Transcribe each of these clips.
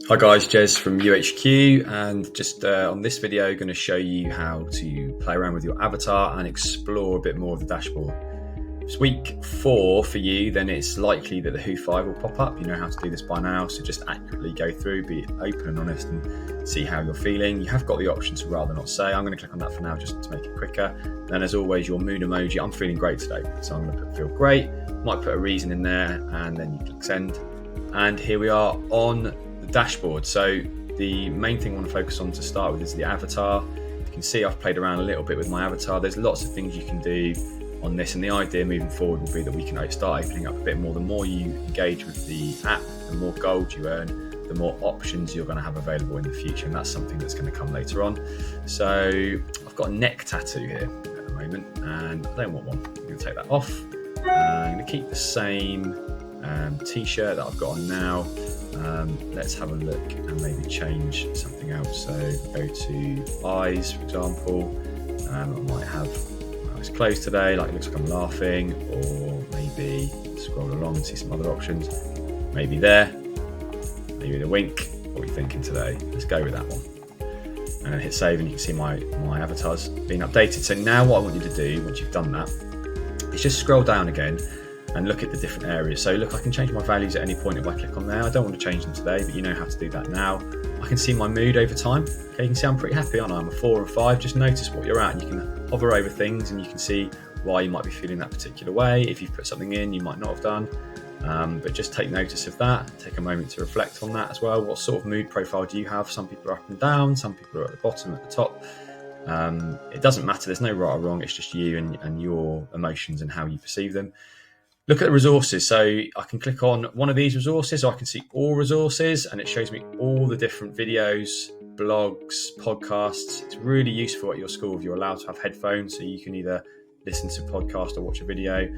Hi guys, Jez from youHQ, and just on this video going to show you how to play around with your avatar and explore a bit more of the dashboard. If it's week 4 for you, then it's likely that the Who 5 will pop up. You know how to do this by now, so just accurately go through, be open and honest and see how you're feeling. You have got the option to rather not say. I'm going to click on that for now just to make it quicker. Then as always, your mood emoji. I'm feeling great today, so I'm going to put feel great. Might put a reason in there and then you click send. And here we are on the dashboard. So the main thing I want to focus on to start with is the avatar. You can see I've played around a little bit with my avatar. There's lots of things you can do on this, and the idea moving forward will be that we can start opening up a bit more. The more you engage with the app, the more gold you earn, the more options you're going to have available in the future, and that's something that's going to come later on. So I've got a neck tattoo here at the moment and I don't want one. I'm going to take that off. I'm going to keep the same t-shirt that I've got on now. Let's have a look and maybe change something else. So go to eyes, for example. I might have my eyes closed today, like it looks like I'm laughing, or maybe scroll along and see some other options. Maybe there, maybe the wink. What are we thinking today? Let's go with that one. And hit save, and you can see my avatar's been updated. So now what I want you to do, once you've done that, is just scroll down again and look at the different areas. So look, I can change my values at any point if I click on there. I don't want to change them today, but you know how to do that now. I can see my mood over time. Okay, you can see I'm pretty happy, aren't I? I'm a 4 or 5. Just notice what you're at, and you can hover over things and you can see why you might be feeling that particular way. If you've put something in you might not have done, but just take notice of that. Take a moment to reflect on that as well. What sort of mood profile do you have? Some people are up and down, some people are at the bottom, at the top. It doesn't matter, there's no right or wrong, it's just you and your emotions and how you perceive them. Look at the resources. So I can click on one of these resources, or I can see all resources, and it shows me all the different videos, blogs, podcasts. It's really useful at your school if you're allowed to have headphones, so you can either listen to a podcast or watch a video.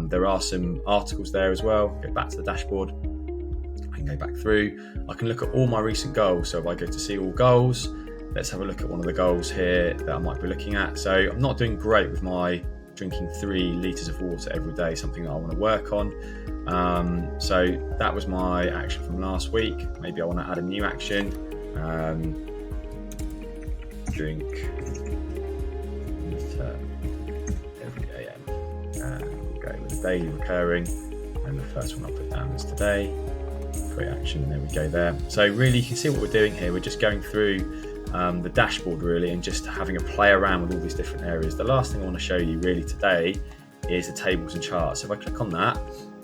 There are some articles there as well. Go back to the dashboard. I can go back through. I can look at all my recent goals. So if I go to see all goals, let's have a look at one of the goals here that I might be looking at. So I'm not doing great with my drinking 3 litres of water every day, something that I want to work on. So that was my action from last week. Maybe I want to add a new action. Drink every AM. We'll go with daily recurring. And the first one I'll put down is today. Create action, and there we go there. So really you can see what we're doing here. We're just going through the dashboard really, and just having a play around with all these different areas. The last thing I want to show you really today is the tables and charts. So if I click on that,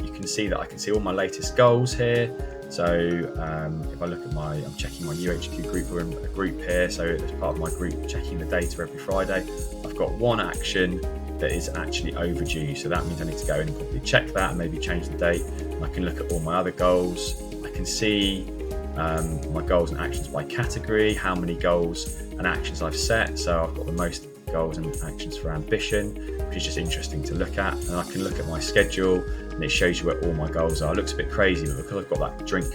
you can see that I can see all my latest goals here. So if I look at I'm checking my youHQ group. We're in a group here, so as part of my group checking the data every Friday, I've got one action that is actually overdue. So that means I need to go in and probably check that and maybe change the date. And I can look at all my other goals. I can see my goals and actions by category, how many goals and actions I've set. So I've got the most goals and actions for ambition, which is just interesting to look at. And I can look at my schedule, and it shows you where all my goals are. It looks a bit crazy, but because I've got that drink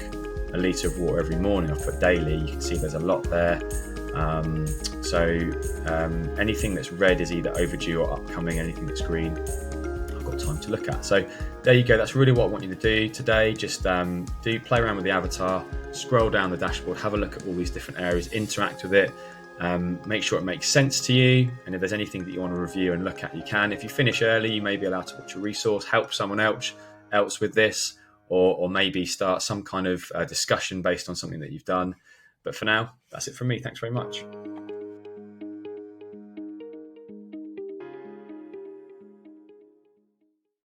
a litre of water every morning, I've put daily, you can see there's a lot there. Anything that's red is either overdue or upcoming. Anything that's green, I've got time to look at. So there you go. That's really what I want you to do today. Just do play around with the avatar, scroll down the dashboard, have a look at all these different areas, interact with it, make sure it makes sense to you. And if there's anything that you want to review and look at, you can. If you finish early, you may be allowed to watch a resource, help someone else with this, or maybe start some kind of discussion based on something that you've done. But for now, that's it from me. Thanks very much.